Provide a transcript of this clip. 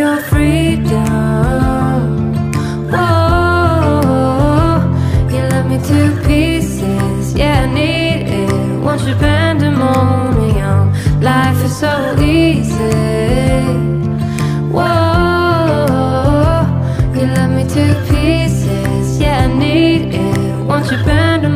your freedom. Whoa, you left me to pieces. Yeah, I need it. Once you pandemonium, life is so easy. Whoa, you left me to pieces. Yeah, I need it. Once you pandemonium.